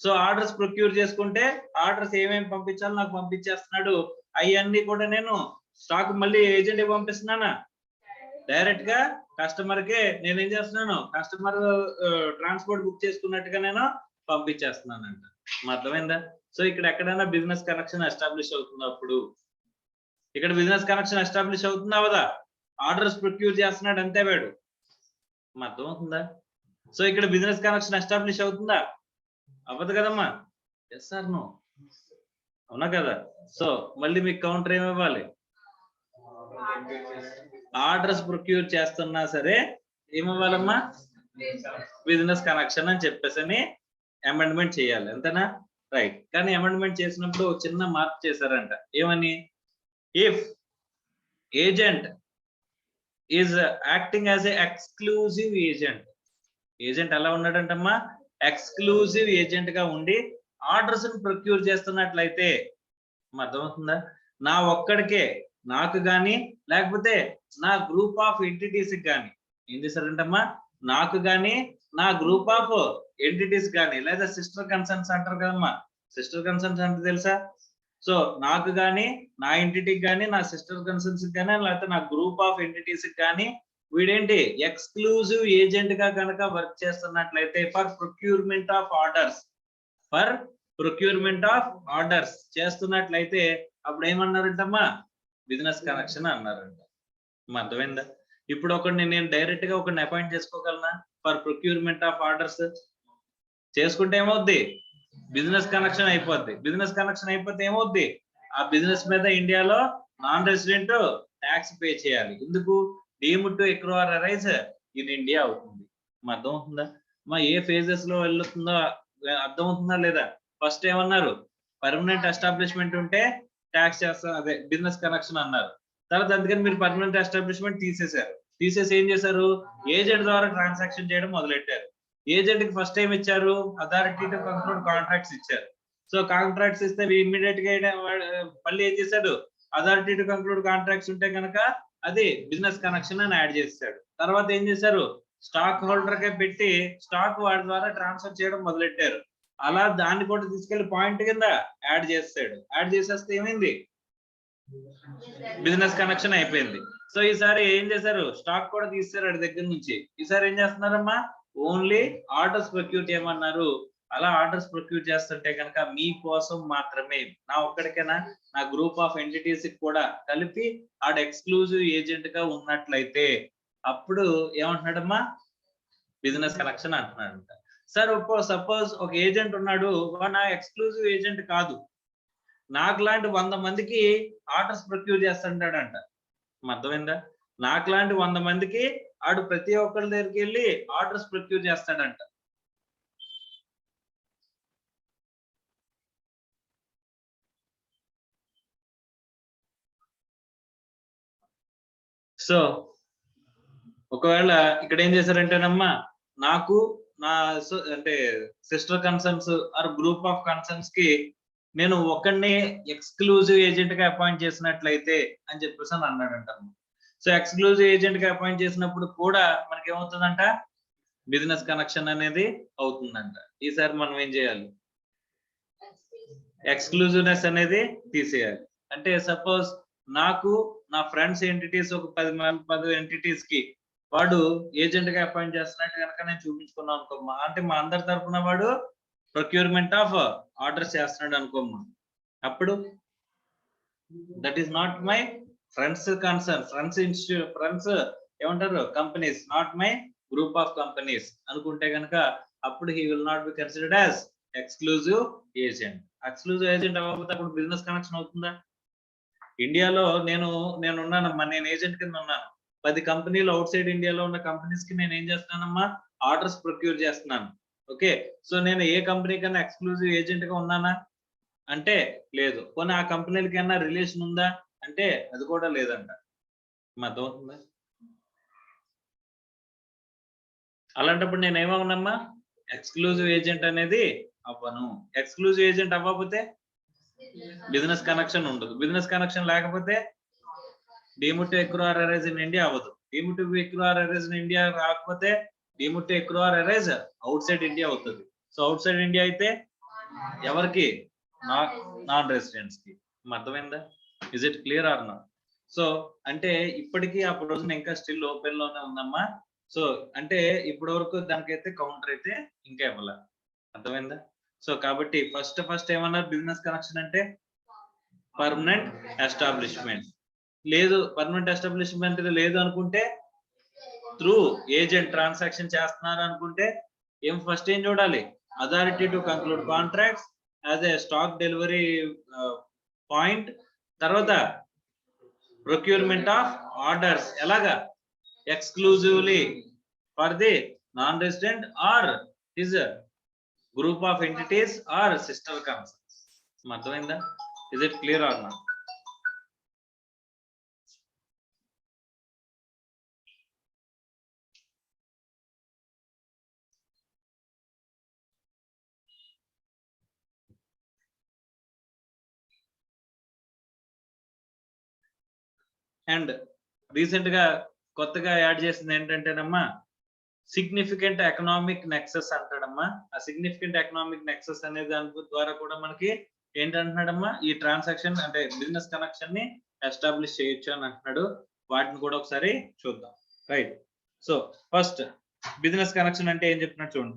సో ఆర్డర్స్ ప్రొక్యూర్ చేసుకుంటే ఆర్డర్స్ ఏమేమి పంపించాలో నాకు పంపించేస్తున్నాడు. అవన్నీ కూడా నేను స్టాక్ మళ్ళీ ఏజెంట్ పంపిస్తున్నానా? డైరెక్ట్ గా కస్టమర్ కే నేను ఏం చేస్తున్నాను? కస్టమర్ ట్రాన్స్పోర్ట్ బుక్ చేసుకున్నట్టుగా నేను పంపించేస్తున్నానంట. అర్థమైందా? సో ఇక్కడ ఎక్కడైనా బిజినెస్ కనెక్షన్ ఎస్టాబ్లిష్ అవుతున్నప్పుడు, ఇక్కడ బిజినెస్ కనెక్షన్ ఎస్టాబ్లిష్ అవుతుందా అవదా? ఆర్డర్స్ ప్రొక్యూర్ చేస్తున్నాడు అంతే వాడు. అర్థమవుతుందా? సో ఇక్కడ బిజినెస్ కనెక్షన్ ఎస్టాబ్లిష్ అవుతుందా? అవ్వదు కదమ్మా. Yes sir no? అవునా కదా? సో మళ్ళీ మీకు కౌంటర్ ఏమి ఇవ్వాలి? ఆర్డర్స్ ప్రొక్యూర్ చేస్తున్నా సరే ఏమివ్వాలమ్మా? బిజినెస్ కనెక్షన్ అని చెప్పేసి అమెండ్మెంట్ చేయాలి, అంతేనా? రైట్. కానీ అమెండ్మెంట్ చేసినప్పుడు చిన్న మార్పు చేశారంట. ఏమని? If agent is acting as a exclusive agent, agent ఎలా ఉన్నాడంటమ్మా? ఎక్స్క్లూజివ్ ఏజెంట్ గా ఉండి ఆర్డర్స్ ప్రొక్యూర్ చేస్తున్నట్లయితే, అర్థమవుతుందా? నా ఒక్కడికే, నాకు గాని లేకపోతే నా గ్రూప్ ఆఫ్ ఎంటిటీస్ కానీ ఏం చేశారంటమ్మా? నాకు గాని నా గ్రూప్ ఆఫ్ ఎంటిటీస్ కానీ, లేదా సిస్టర్ కన్సర్న్స్ అంటారు కదమ్మా. సిస్టర్ కన్సర్న్స్ అంటే తెలుసా? సో నాకు గాని, నా ఎంటిటీకి కానీ, నా సిస్టర్ కన్సర్న్స్ కానీ, లేకపోతే నా గ్రూప్ ఆఫ్ ఎంటిటీస్ కానీ వీడేంటి ఎక్స్క్లూజివ్ ఏజెంట్ గా కనుక వర్క్ చేస్తున్నట్లయితే ఫర్ ప్రొక్యూర్మెంట్ ఆఫ్ ఆర్డర్స్ చేస్తున్నట్లయితే అప్పుడు ఏమన్నారంటమ్మా? బిజినెస్ కనెక్షన్ అన్నారంట. అర్థమైందా? ఇప్పుడు ఒకడిని నేను డైరెక్ట్ గా ఒకడిని అపాయింట్ చేసుకోగలనా ఫర్ ప్రొక్యూర్మెంట్ ఆఫ్ ఆర్డర్స్? చేసుకుంటే ఏమవుద్ది? బిజినెస్ కనెక్షన్ అయిపోద్ది. బిజినెస్ కనెక్షన్ అయిపోతే ఏమవుద్ది? ఆ బిజినెస్ మీద ఇండియాలో నాన్ రెసిడెంట్ ట్యాక్స్ పే చేయాలి. ఎందుకు? Deemed to acquire arise in India అవుతుంది. అర్థమవుతుందా? ఏ ఫేజెస్ లో వెళ్తుందో అర్థమవుతుందా లేదా? ఫస్ట్ ఏమన్నారు? పర్మనెంట్ ఎస్టాబ్లిష్మెంట్ ఉంటే ట్యాక్స్ చేస్తా, అదే బిజినెస్ కనెక్షన్ అన్నారు. తర్వాత అందుకని మీరు పర్మనెంట్ ఎస్టాబ్లిష్మెంట్ తీసేశారు. తీసేసి ఏం చేశారు? ఏజెంట్ ద్వారా ట్రాన్సాక్షన్ చేయడం మొదలెట్టారు. ఏజెంట్ కి ఫస్ట్ టైం ఇచ్చారు అథారిటీ టు కంక్లూడ్ కాంట్రాక్ట్స్ ఇచ్చారు. సో కాంట్రాక్ట్స్ ఇస్తే ఇమ్మీడియట్ గా మళ్ళీ ఏం చేశాడు? అథారిటీ టు కంక్లూడ్ కాంట్రాక్ట్స్ ఉంటే కనుక అది బిజినెస్ కనెక్షన్ అని యాడ్ చేశాడు. తర్వాత ఏం చేశారు? స్టాక్ హోల్డర్ కే పెట్టి స్టాక్ వాడి ద్వారా ట్రాన్స్ఫర్ చేయడం మొదలెట్టారు. అలా దాన్ని కూడా తీసుకెళ్లి పాయింట్ కింద యాడ్ చేస్తాడు. యాడ్ చేసేస్తే ఏమైంది? బిజినెస్ కనెక్షన్ అయిపోయింది. సో ఈసారి ఏం చేశారు? స్టాక్ కూడా తీస్తారు వాడి దగ్గర నుంచి. ఈసారి ఏం చేస్తున్నారమ్మా? ఓన్లీ ఆర్డర్స్ ప్రొక్యూర్ చేయమన్నారు. అలా ఆర్డర్స్ ప్రొక్యూర్ చేస్తుంటే కనుక మీకోసం మాత్రమే, నా ఒక్కడికైనా నా గ్రూప్ ఆఫ్ ఎంటిటీస్ కూడా కలిపి ఆడ ఎక్స్క్లూజివ్ ఏజెంట్ గా ఉన్నట్లయితే అప్పుడు ఏమంటున్నాడమ్మా? బిజినెస్ కనెక్షన్ అంటున్నాడంట. సార్ సపోజ్ ఒక ఏజెంట్ ఉన్నాడు, నా ఎక్స్క్లూజివ్ ఏజెంట్ కాదు, నాకు లాంటి 100 మందికి ఆర్డర్స్ ప్రొక్యూర్ చేస్తుంటాడంట. అర్థమైందా? నాకు లాంటి 100 మందికి ఆడు ప్రతి ఒక్కరి దగ్గరికి వెళ్ళి ఆర్డర్స్ ప్రొక్యూర్ చేస్తాడంట. సో ఒకవేళ ఇక్కడ ఏం చేశారంటేనమ్మా, నాకు నా అంటే sister concerns or group of concerns కి నేను ఒకరిని ఎక్స్క్లూజివ్ ఏజెంట్ గా అపాయింట్ చేసినట్లయితే అని చెప్పేసి అని అన్నాడంట. సో ఎక్స్క్లూజివ్ ఏజెంట్ గా అపాయింట్ చేసినప్పుడు కూడా మనకి ఏమవుతుందంట? బిజినెస్ కనెక్షన్ అనేది అవుతుందంట. ఈసారి మనం ఏం చేయాలి? ఎక్స్క్లూజివ్నెస్ అనేది తీసేయాలి. అంటే సపోజ్ నాకు నా ఫ్రెండ్స్ ఎంటిటీస్ ఒక 10 ఎంటిటీస్ కి వాడు ఏజెంట్ గా అపాయింట్ చేస్తున్నట్టు కనుక నేను చూపించుకున్నాను అనుకోమ్మా, అంటే మా అందరి తరఫున వాడు ప్రొక్యూర్మెంట్ ఆఫ్ ఆర్డర్స్ చేస్తున్నాడు అనుకోమ్మా, అప్పుడు that is not my friends concern, friends ఏమంటారు companies, not my group of companies అనుకుంటే కనుక అప్పుడు he will not be considered as exclusive agent. Exclusive agent అవ్వకపోతే అప్పుడు బిజినెస్ కనెక్షన్ అవుతుందా? ఇండియాలో నేను ఉన్నానమ్మా, నేను ఏజెంట్ కింద ఉన్నాను. 10 కంపెనీలు అవుట్ సైడ్ ఇండియాలో ఉన్న కంపెనీస్ కి నేను ఏం చేస్తున్నానమ్మా, ఆర్డర్స్ ప్రొక్యూర్ చేస్తున్నాను. ఓకే, సో నేను ఏ కంపెనీ కన్నా ఎక్స్క్లూజివ్ ఏజెంట్ గా ఉన్నానా అంటే లేదు. పోనీ ఆ కంపెనీలకైనా రిలేషన్ ఉందా అంటే అది కూడా లేదంట. అర్థమవుతుందా? అలాంటప్పుడు నేను ఏమవునమ్మా, ఎక్స్క్లూజివ్ ఏజెంట్ అనేది అవ్వను. ఎక్స్క్లూజివ్ ఏజెంట్ అవ్వకపోతే బిజినెస్ కనెక్షన్ ఉండదు. బిజినెస్ కనెక్షన్ లేకపోతే deemed to accrue or arise in India అవ్వదు. Deemed to accrue or arise in India రాకపోతే deemed to accrue or arise outside India అవుతుంది. సో అవుట్ సైడ్ ఇండియా అయితే ఎవరికి? Non residents కి. అర్థమైందా? Is it clear or not? So అంటే ఇప్పటికీ ఆ ప్రొవిజన్ ఇంకా స్టిల్ ఓపెన్ లోనే ఉందమ్మా. సో అంటే ఇప్పటి వరకు దానికైతే కౌంటర్ అయితే ఇంకా ఇవ్వాల. అర్థమైందా? సో కాబట్టి ఫస్ట్ ఏమన్నారు, బిజినెస్ కనెక్షన్ అంటే పర్మనెంట్ ఎస్టాబ్లిష్మెంట్. లేదు, పర్మనెంట్ ఎస్టాబ్లిష్మెంట్ లేదు అనుకుంటే త్రూ ఏజెంట్ ట్రాన్సాక్షన్ చేస్తున్నారు అనుకుంటే ఫస్ట్ ఏం చూడాలి, authority to conclude contracts as a stock delivery point, తర్వాత ప్రొక్యూర్మెంట్ ఆఫ్ ఆర్డర్స్ ఎలాగా, exclusively for the non resident or his group of entities or sister concerns. అర్థమైందా? Is it clear or not? And recent గా కొత్తగా add చేసింది ఏంటంటేనమ్మా, significant economic nexus అంటాడమ్మా. ఆ significant economic nexus అనే దాని ద్వారా కూడా మనకి ఏంటంటున్నాడమ్మా, ఈ ట్రాన్సాక్షన్ అంటే బిజినెస్ కనెక్షన్ ని ఎస్టాబ్లిష్ చేయొచ్చు అని అంటున్నాడు. వాటిని కూడా ఒకసారి చూద్దాం. Right, so first business connection అంటే ఏం చెప్తున్నాడు చూడండి.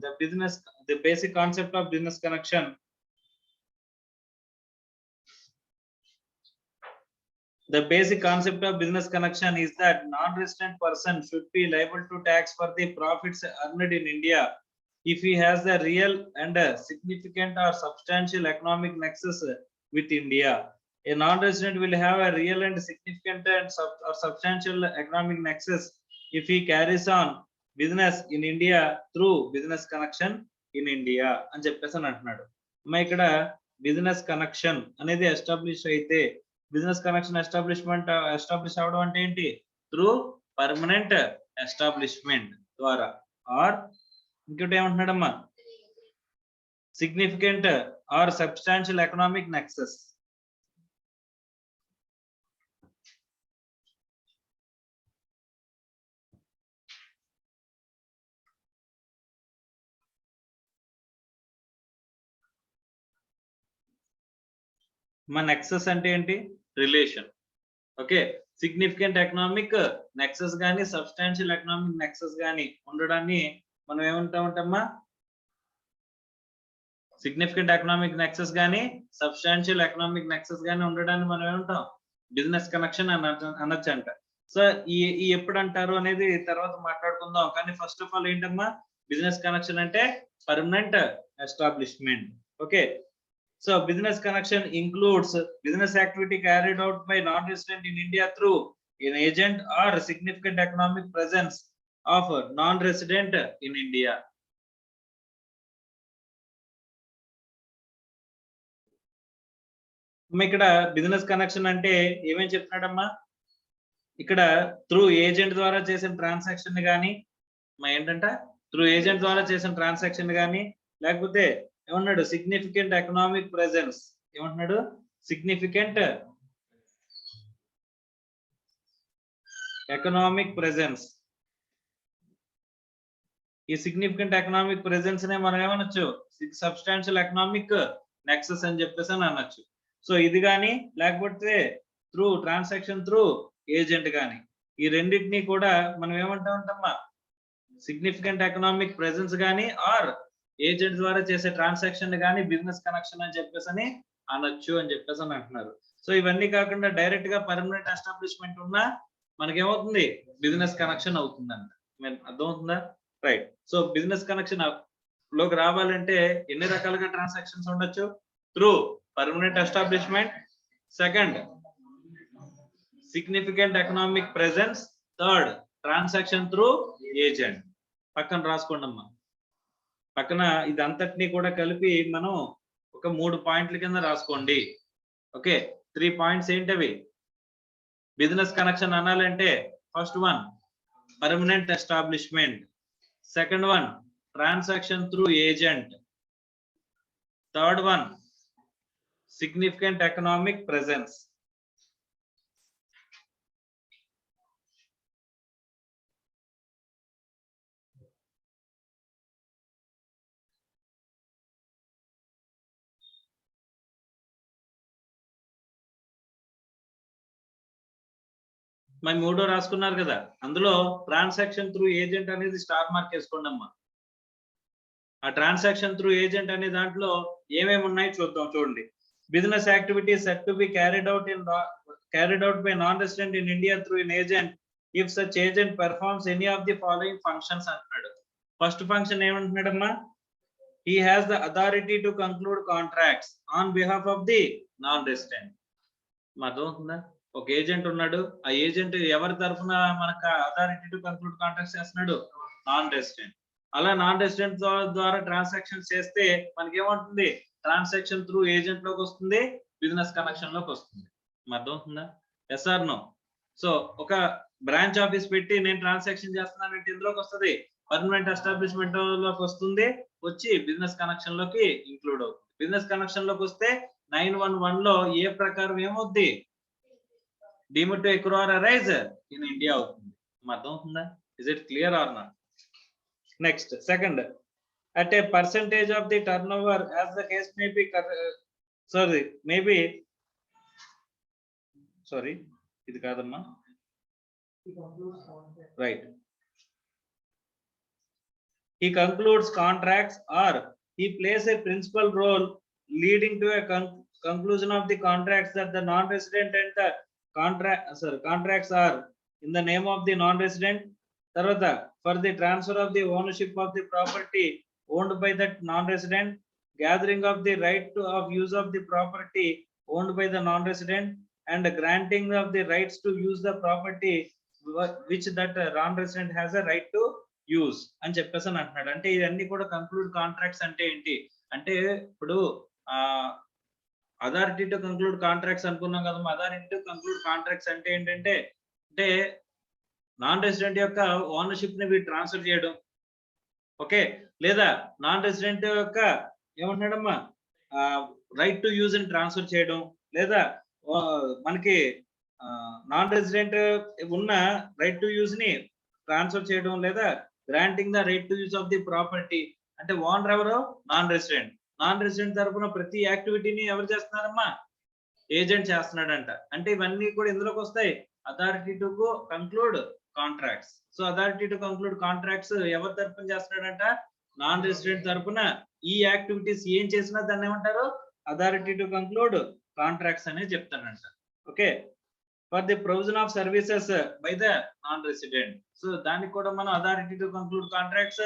The basic concept of business connection, the basic concept of business connection is that non-resident person should be liable to tax for the profits earned in India if he has the real and significant or substantial economic nexus with India. A non-resident will have a real and significant and or substantial economic nexus if he carries on business in India through business connection in India అని చెప్పేసి అంటున్నాడు. అమ్మ ఇక్కడ business connection అనేది establish అయితే, business connection establish అవడం అంటే ఏంటి, త్రూ పర్మనెంట్ ఎస్టాబ్లిష్మెంట్ ద్వారా, ఆర్ ఇంకోటి ఏమంటున్నాడమ్మా, significant or substantial economic nexus. మన నెక్సెస్ అంటే ఏంటి, relation. Okay, significant economic nexus గానీ సబ్స్టాన్షియల్ ఎకనామిక్ నెక్సెస్ గానీ ఉండడాన్ని మనం ఏమంటామా, సిగ్నిఫికెంట్ ఎకనామిక్ నెక్సెస్ గానీ సబ్స్టాన్షియల్ ఎకనామిక్ నెక్సెస్ గానీ ఉండడాన్ని మనం ఏమంటాం, బిజినెస్ కనెక్షన్ అనొచ్చు అంట. సో ఈ ఎప్పుడు అంటారు అనేది తర్వాత మాట్లాడుకుందాం. కానీ ఫస్ట్ ఆఫ్ ఆల్ ఏంటమ్మా, బిజినెస్ కనెక్షన్ అంటే permanent establishment. Okay, so business connection includes business activity carried out by non-resident in India through an agent or significant economic presence of non-resident in India. ఇక్కడ business connection అంటే ఏమేం చెప్తున్నాడమ్మా, ఇక్కడ through agent ద్వారా చేసిన transaction గానీ, ఏంటంట through agent ద్వారా చేసిన ట్రాన్సాక్షన్ గానీ, లేకపోతే ఏమన్నాడు, సిగ్నిఫికెంట్ ఎకనామిక్ ప్రెజెన్స్. ఏమంటున్నాడు, సిగ్నిఫికెంట్ ఎకనామిక్ ప్రెజెన్స్. ఈ సిగ్నిఫికెంట్ ఎకనామిక్ ప్రెజెన్స్ నే మనం ఏమనొచ్చు, సబ్స్టాన్షియల్ ఎకనామిక్ నెక్సెస్ అని చెప్పేసి అని అనొచ్చు. సో ఇది కానీ, లేకపోతే త్రూ ట్రాన్సాక్షన్ త్రూ ఏజెంట్ కానీ, ఈ రెండింటిని కూడా మనం ఏమంటా ఉంటామా, సిగ్నిఫికెంట్ ఎకనామిక్ ప్రెజెన్స్ కానీ ఆర్ ఏజెంట్ ద్వారా చేసే ట్రాన్సాక్షన్ కానీ బిజినెస్ కనెక్షన్ అని చెప్పేసి అని అనొచ్చు అని చెప్పేసి అని అంటున్నారు. సో ఇవన్నీ కాకుండా డైరెక్ట్ గా పర్మనెంట్ ఎస్టాబ్లిష్మెంట్ ఉన్నా మనకేమవుతుంది, బిజినెస్ కనెక్షన్ అవుతుందంట. అర్థమవుతుందా? రైట్. సో బిజినెస్ కనెక్షన్ లోకి రావాలంటే ఎన్ని రకాలుగా ట్రాన్సాక్షన్స్ ఉండొచ్చు? Through permanent establishment, second significant economic presence, third transaction through agent. పక్కన రాసుకోండి అమ్మా. పక్కన ఇదంతటినీ కూడా కలిపి మనం ఒక 3 పాయింట్ల కింద రాసుకోండి. ఓకే, 3 పాయింట్స్ ఏంటవి? బిజినెస్ కనెక్షన్ అనాలంటే first one permanent establishment, second one transaction through agent, third one significant economic presence. మరి 3 రాసుకున్నారు కదా, అందులో ట్రాన్సాక్షన్ త్రూ ఏజెంట్ అనేది స్టార్ మార్క్ వేసుకోండి అమ్మా. ఆ ట్రాన్సాక్షన్ త్రూ ఏజెంట్ అనే దాంట్లో ఏమేమి ఉన్నాయి చూద్దాం. చూడండి, business activities set to be carried out by non-resident in India through an agent if such agent performs any of the following functions అంటున్నాడు. ఫస్ట్ ఫంక్షన్ ఏమంటున్నాడమ్మా? he has the authority to conclude contracts on behalf of the non-resident. అర్థమవుతుందా? ఒక agent ఉన్నాడు, ఆ agent ఎవరి తరఫున మనకు authority to conclude contracts చేస్తున్నాడు? Non resident. అలా నాన్ రెసిడెంట్ ద్వారా ట్రాన్సాక్షన్ చేస్తే మనకి ఏమంటుంది? ట్రాన్సాక్షన్ త్రూ ఏజెంట్ లోకి వస్తుంది, బిజినెస్ కనెక్షన్ లోకి వస్తుంది. అర్థమవుతుందా? Yes or no? సో ఒక బ్రాంచ్ ఆఫీస్ పెట్టి నేను ట్రాన్సాక్షన్ చేస్తున్నానంటే ఇందులోకి వస్తుంది, పర్మనెంట్ ఎస్టాబ్లిష్మెంట్ లోకి వస్తుంది, వచ్చి బిజినెస్ కనెక్షన్ లోకి ఇంక్లూడ్ అవుతుంది. బిజినెస్ కనెక్షన్ లోకి వస్తే 911 లో ఏ ప్రకారం ఏమవుద్ది? deemed to accrue or arise in India అవుతుంది. అర్థమవుతుందా? Is it clear or not? Next, second, at a percentage of the turnover as the case may be, ఇది కాదమ్మా, right. He concludes contracts or he plays a principal role leading to a conclusion of the contracts that the non-resident and the contracts are in the name of the non-resident. Tarvata, for the transfer of the ownership of the property owned by that non-resident, gathering of the right of use of the property owned by the non-resident, and granting of the rights to use the property which that non-resident has a right to use అని చెప్పేసి అంటున్నాడు. అంటే ఇవన్నీ కూడా conclude contracts అంటే ఏంటి అంటే, ఇప్పుడు అథారిటీ టు కంక్లూడ్ కాంట్రాక్ట్స్ అనుకున్నాం కదా. అథారిటీ టు కంక్లూడ్ కాంట్రాక్ట్స్ అంటే ఏంటంటే, అంటే నాన్ రెసిడెంట్ యొక్క ఓనర్షిప్ ని వీడు ట్రాన్స్ఫర్ చేయడం, ఓకే, లేదా నాన్ రెసిడెంట్ యొక్క ఏమంటున్నాడమ్మా రైట్ టు యూజ్ ని ట్రాన్స్ఫర్ చేయడం, లేదా మనకి నాన్ రెసిడెంట్ ఉన్న రైట్ టు యూజ్ ని ట్రాన్స్ఫర్ చేయడం, లేదా granting the right to use of the property. అంటే ఓనర్ ఎవరు? Non resident. నాన్ రెసిడెంట్ తరపున ప్రతి యాక్టివిటీని ఎవరు చేస్తున్నారమ్మా? ఏజెంట్ చేస్తున్నాడంట. అంటే ఇవన్నీ కూడా ఇందులోకి వస్తాయి, authority to conclude contracts. So authority to conclude contracts ఎవరి తరపున చేస్తున్నాడంట? నాన్ రెసిడెంట్ తరపున. ఈ యాక్టివిటీస్ ఏం చేసినా దాన్ని ఏమంటారు? అథారిటీ టు కంక్లూడ్ కాంట్రాక్ట్స్ అనే చెప్తానంట. Okay, for the provision of services by the non resident. So దానికి కూడా మనం అథారిటీ టు కంక్లూడ్ కాంట్రాక్ట్స్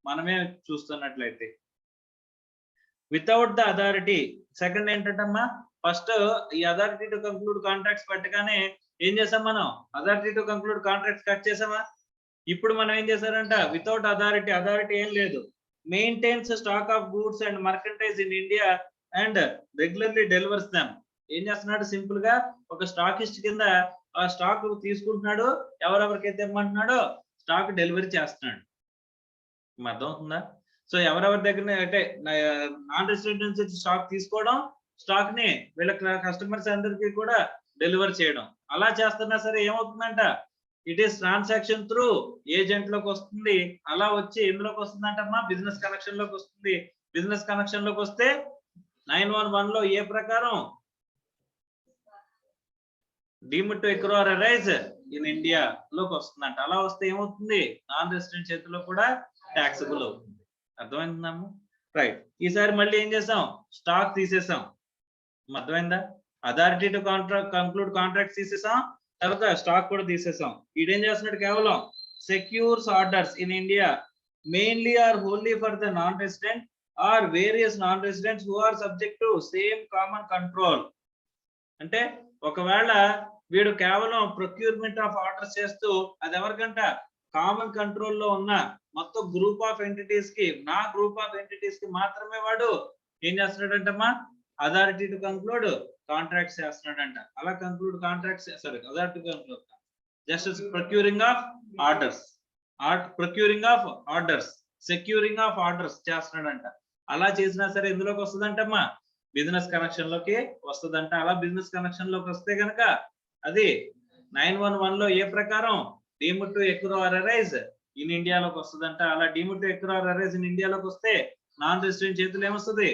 మనమే చూస్తున్నట్లయితే. వితౌట్ ద అథారిటీ, సెకండ్ ఏంటంటమ్మా, ఫస్ట్ ఈ అథారిటీ టు కంక్లూడ్ కాంట్రాక్ట్స్ పెట్టగానే ఏం చేసాం మనం? Authority to conclude contracts cut చేసామా? ఇప్పుడు మనం ఏం చేశారంట? వితౌట్ అథారిటీ, అథారిటీ ఏం లేదు, maintains stock of goods and merchandise in India and regularly delivers them. ఏం చేస్తున్నాడు? సింపుల్ గా ఒక స్టాకిస్ట్ కింద ఆ స్టాక్ తీసుకుంటున్నాడు, ఎవరెవరికైతే ఇమ్మంటున్నాడో స్టాక్ డెలివరీ చేస్తున్నాడు. అర్థమవుతుందా? సో ఎవరెవరి దగ్గర అంటే నాన్ రెసిడెంట్ నుంచి స్టాక్ తీసుకోవడం, స్టాక్ ని వీళ్ళ కస్టమర్స్ అందరికీ కూడా డెలివర్ చేయడం, అలా చేస్తున్నా సరే ఏమవుతుందంట? It is transaction through agent లోకి వస్తుంది. అలా వచ్చి ఎందులోకి వస్తుందంటమ్మా? బిజినెస్ కనెక్షన్ లోకి వస్తుంది. బిజినెస్ కనెక్షన్ లోకి వస్తే 911 లో ఏ ప్రకారం deemed to accrue or arise in India లోకి వస్తుందంట. అలా వస్తే ఏమవుతుంది, నాన్ రెసిడెంట్ చేతిలో కూడా ట్యాక్సబుల్ అవుతుంది. అర్థమైందాము? రైట్. ఈసారి మళ్ళీ ఏం చేసాం, స్టాక్ తీసేసాం. అర్థమైందా? అథారిటీ టు కంక్లూడ్ కాంట్రాక్ట్ తీసేసాం, తర్వాత స్టాక్ కూడా తీసేసాం. ఇదేం చేస్తున్నాడు, కేవలం secures orders in India mainly or wholly for the non resident or various non residents who are subject to same common control. అంటే ఒకవేళ వీడు కేవలం ప్రొక్యూర్మెంట్ ఆఫ్ ఆర్డర్స్ చేస్తూ అది ఎవరికంట, కామన్ కంట్రోల్ లో ఉన్న మొత్తం గ్రూప్ ఆఫ్ ఎంటిటీస్ కి, నా గ్రూప్ ఆఫ్ ఎంటిటీస్ కి మాత్రమే వాడు ఏం చేస్తున్నాడంటమ్మా, అథారిటీ టు కంక్లూడ్ కాంట్రాక్ట్స్ చేస్తున్నాడంట. అలా conclude contracts, sorry authority to conclude just procuring of orders, procuring of orders, securing of orders చేస్తున్నాడంట. అలా చేసినా సరే ఎందులోకి వస్తుందంటమ్మా, బిజినెస్ కనెక్షన్ లోకి వస్తుందంట. అలా బిజినెస్ కనెక్షన్ లోకి వస్తే కనుక అది 911 లో ఏ ప్రకారం deemed to accrue or arise in ఇండియాలోకి వస్తుందంట. అలా deemed to accrue or arise in ఇండియాలోకి వస్తే నాన్ రెసిడెంట్ చేతులు ఏమొస్తుంది,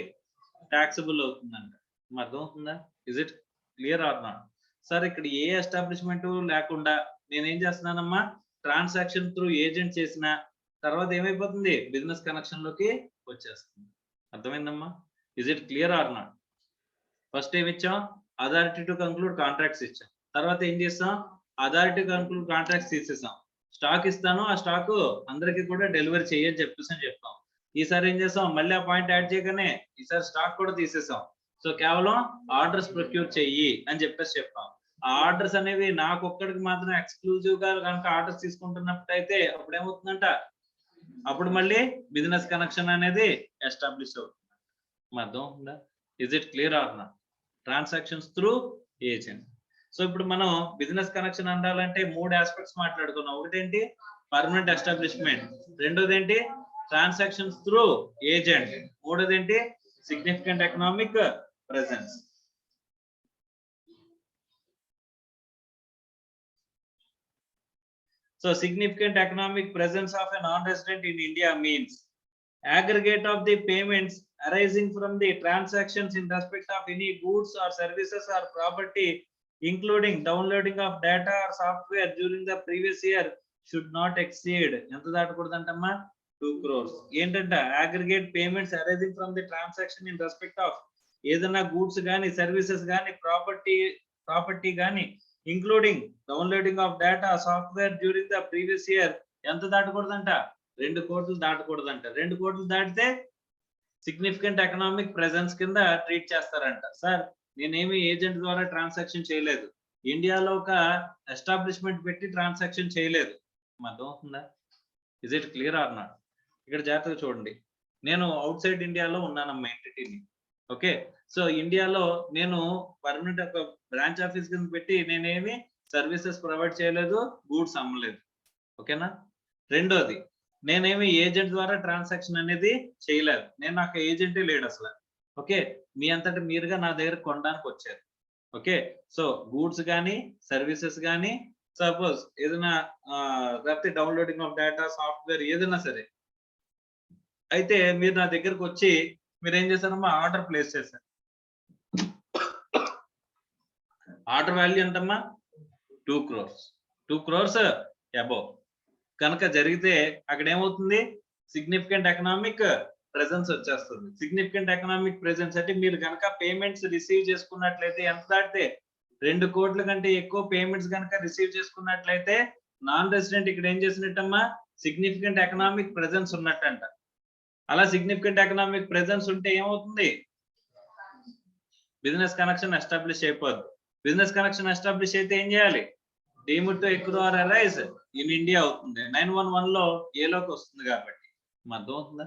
ట్యాక్సబుల్ అవుతుందంట. అర్థమవుతుందా? Is it clear or not? Sir ఇక్కడ ఏ ఎస్టాబ్లిష్మెంట్ లేకుండా నేనేం చేస్తున్నానమ్మా, ట్రాన్సాక్షన్ త్రూ ఏజెంట్ చేసిన తర్వాత ఏమైపోతుంది, బిజినెస్ కనెక్షన్ లోకి వచ్చేస్తుంది. అర్థమైందమ్మా? Is it clear or not? First ఏమి ఇచ్చాం, అథారిటీ టు కంక్లూడ్ కాంట్రాక్ట్స్ ఇచ్చాం. తర్వాత ఏం చేస్తాం, అథారిటీ టు కంక్లూడ్ కాంట్రాక్ట్స్ తీసేసాం. స్టాక్ ఇస్తాను, ఆ స్టాక్ అందరికి కూడా డెలివరీ చేయని చెప్పేసి చెప్తాం. ఈసారి ఏం చేస్తాం, మళ్ళీ ఆ పాయింట్ యాడ్ చేయగానే ఈసారి స్టాక్ కూడా తీసేసాం. సో కేవలం ఆర్డర్స్ ప్రొక్యూర్ చెయ్యి అని చెప్పేసి చెప్తాం. ఆ ఆర్డర్స్ అనేవి నాకు ఒక్కడికి మాత్రం ఎక్స్క్లూజివ్ గా కనుక ఆర్డర్స్ తీసుకుంటున్నప్పుడు అయితే అప్పుడు ఏమవుతుందంట, అప్పుడు మళ్ళీ బిజినెస్ కనెక్షన్ అనేది ఎస్టాబ్లిష్ అవుతుంది. అర్థం అవుతుందా? Is it clear or not? Transactions through agent. So ఇప్పుడు మనం బిజినెస్ కనెక్షన్ అండాలంటే 3 ఆస్పెక్ట్స్ మాట్లాడుకున్నాం. ఒకటేంటి, పర్మనెంట్ ఎస్టాబ్లిష్మెంట్. రెండోది ఏంటి, ట్రాన్సాక్షన్స్ త్రూ ఏజెంట్. మూడోది ఏంటి, significant economic presence. So significant economic presence of a non-resident in India means aggregate of the payments arising from the transactions in respect of any goods or services or property, including downloading of data or software during the previous year, should not exceed ఎంత దాటకూడదంటమ్మా, 2 crores. ఏంటంటే aggregate payments arising from the transaction in respect of ఏదైనా goods కానీ services కానీ property కానీ including downloading of data software during the previous year ఎంత దాటకూడదంట, 2 కోట్లు దాటకూడదంట. 2 కోట్లు దాటితే సిగ్నిఫికెంట్ ఎకనామిక్ ప్రెసెన్స్ కింద ట్రీట్ చేస్తారంట. సార్ నేనేమి ఏజెంట్ ద్వారా ట్రాన్సాక్షన్ చేయలేదు, ఇండియాలో ఒక ఎస్టాబ్లిష్మెంట్ పెట్టి ట్రాన్సాక్షన్ చేయలేదు. అర్థమవుతుందా? Is it clear or not? ఇక్కడ జాగ్రత్తగా చూడండి. నేను అవుట్ సైడ్ ఇండియాలో ఉన్నానమ్మా ఎంటిటీని. ఓకే, సో ఇండియాలో నేను పర్మనెంట్ ఒక బ్రాంచ్ ఆఫీస్ కింద పెట్టి నేనేమి సర్వీసెస్ ప్రొవైడ్ చేయలేదు, గూడ్స్ అమ్మలేదు. ఓకేనా? రెండోది, నేనేమి ఏజెంట్ ద్వారా ట్రాన్సాక్షన్ అనేది చేయలేదు. నేను నాకు ఏజెంటే లేడు అసలు. ఓకే, మీ అంతటి మీరుగా నా దగ్గర కొనడానికి వచ్చారు. ఓకే, సో గూడ్స్ కానీ సర్వీసెస్ కానీ సపోజ్ ఏదైనా లేకపోతే డౌన్లోడింగ్ ఆఫ్ డేటా సాఫ్ట్వేర్ ఏదైనా సరే అయితే మీరు నా దగ్గరకు వచ్చి మీరు ఏం చేశారమ్మా, ఆర్డర్ ప్లేస్ చేశారు. ఆర్డర్ వాల్యూ ఎంతమ్మా, 2 crores. 2 crores అబోవ్ కనుక జరిగితే అక్కడ ఏమవుతుంది, సిగ్నిఫికెంట్ ఎకనామిక్ ప్రెసెన్స్ వచ్చేస్తుంది. సిగ్నిఫికెంట్ ఎకనామిక్ ప్రెసెన్స్ అంటే మీరు కనుక పేమెంట్స్ రిసీవ్ చేసుకున్నట్లయితే ఎంత దాటితే 2 కోట్ల కంటే ఎక్కువ పేమెంట్స్ కనుక రిసీవ్ చేసుకున్నట్లయితే నాన్ రెసిడెంట్ ఇక్కడ ఏం చేసినట్టమ్మా, సిగ్నిఫికెంట్ ఎకనామిక్ ప్రెసెన్స్ ఉన్నట్టంట. అలా సిగ్నిఫికెంట్ ఎకనామిక్ ప్రెసెన్స్ ఉంటే ఏమవుతుంది, బిజినెస్ కనెక్షన్ ఎస్టాబ్లిష్ అయిపోద్ది. బిజినెస్ కనెక్షన్ ఎస్టాబ్లిష్ అయితే ఏం చేయాలి, deemed to accrue or arise in India అవుతుంది. 911 లో ఏలోకి వస్తుంది కాబట్టి. అర్థం అవుతుందా?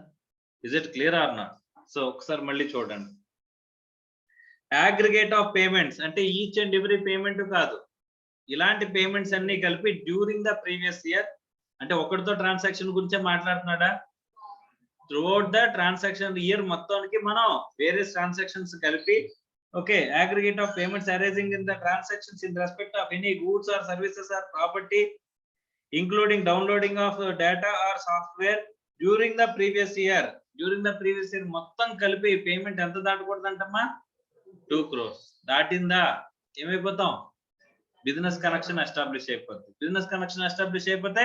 Is it clear or not? So ఒకసారి మళ్ళీ చూడండి. అగ్రిగేట్ ఆఫ్ పేమెంట్స్ అంటే ఈచ్ అండ్ ఎవ్రీ పేమెంట్ కాదు, ఇలాంటి పేమెంట్స్ అన్ని కలిపి డ్యూరింగ్ ద ప్రీవియస్ ఇయర్ అంటే ఒకటితో ట్రాన్సాక్షన్ గురించే మాట్లాడుతున్నాడా, త్రూఅవుట్ ద ట్రాన్సాక్షన్ ఇయర్ మొత్తానికి మనం వేరియస్ ట్రాన్సాక్షన్స్ కలిపి okay, aggregate of payments arising in the transactions in respect of any goods or services or property including downloading of data or software during the previous year మొత్తం కలిపి payment ఎంత దాటకూడదంటమ్మా, 2 crores. దాటిందా ఏమైపోతాం, business connection establish అయిపోతుంది. Business connection establish అయిపోతే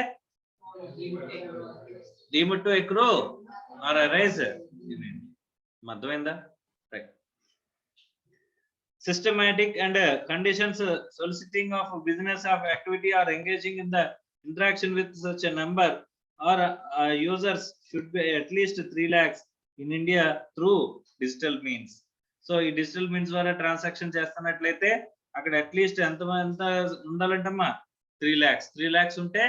deemed to accrue or arise అర్థమైందా? Right. Systematic and conditions soliciting of business of activity or engaging in the interaction with such a number or users should be at least 3 lakhs in India through digital means. So ఈ digital means ద్వారా transaction చేస్తున్నట్లయితే అక్కడ at least ఎంత ఉండాలంటమ్మా 3 lakhs ఉంటే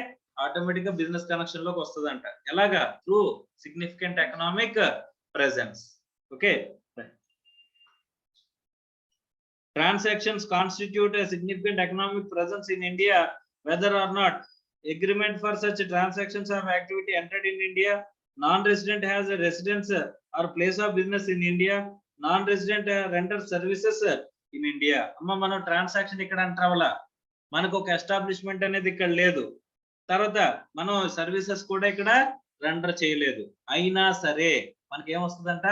automatic గా business connection లోకి వస్తుందంట. ఎలాగా? Through significant economic presence. Okay. Transactions constitute a significant economic presence in India, whether or not agreement for such transactions of activity entered in India. Non-resident has a residence or place of business in India. Non-resident renders services in India. Amma మనం transaction ఇక్కడ అంటావలా, మనకు ఒక establishment అనేది ఇక్కడ లేదు, తర్వాత మనం services కూడా ఇక్కడ రెండర్ చేయలేదు, అయినా సరే మనకి ఏమొస్తుందంట?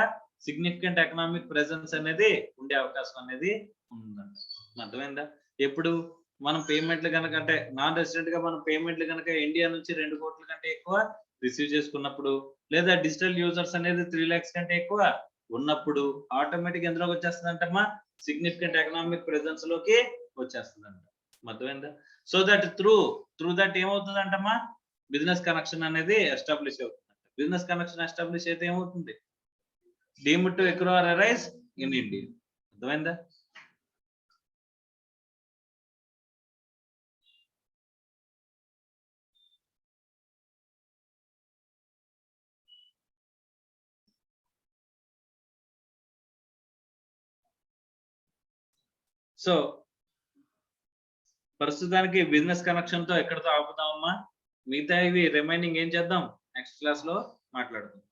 సిగ్నిఫికెంట్ ఎకనామిక్ ప్రెజెన్స్ అనేది ఉండే అవకాశం అనేది ఉందంట. అర్థమైందా? ఎప్పుడు మనం పేమెంట్లు కనుక, అంటే నాన్ రెసిడెంట్ గా మనం పేమెంట్లు కనుక ఇండియా నుంచి 2 కోట్ల కంటే ఎక్కువ రిసీవ్ చేసుకున్నప్పుడు, లేదా డిజిటల్ యూజర్స్ అనేది 3 lakhs కంటే ఎక్కువ ఉన్నప్పుడు ఆటోమేటిక్ ఎందులోకి వచ్చేస్తుందంటమ్మా? సిగ్నిఫికెంట్ ఎకనామిక్ ప్రెజెన్స్ లోకి వచ్చేస్తుందంట. అర్థమైందా? సో దట్ త్రూ దట్ ఏమవుతుందంటమ్మా? బిజినెస్ కనెక్షన్ అనేది ఎస్టాబ్లిష్ అవుతుంది. బిజినెస్ కనెక్షన్ ఎస్టాబ్లిష్ అయితే ఏమవుతుంది? Deemed to accrue or arise in India. అర్థమైందా? సో ప్రస్తుతానికి బిజినెస్ కనెక్షన్ తో ఎక్కడితో ఆపుదామమ్మా? మిగతా ఇవి రిమైనింగ్ ఏం చేద్దాం? నెక్స్ట్ క్లాస్ లో మాట్లాడుకుందాం.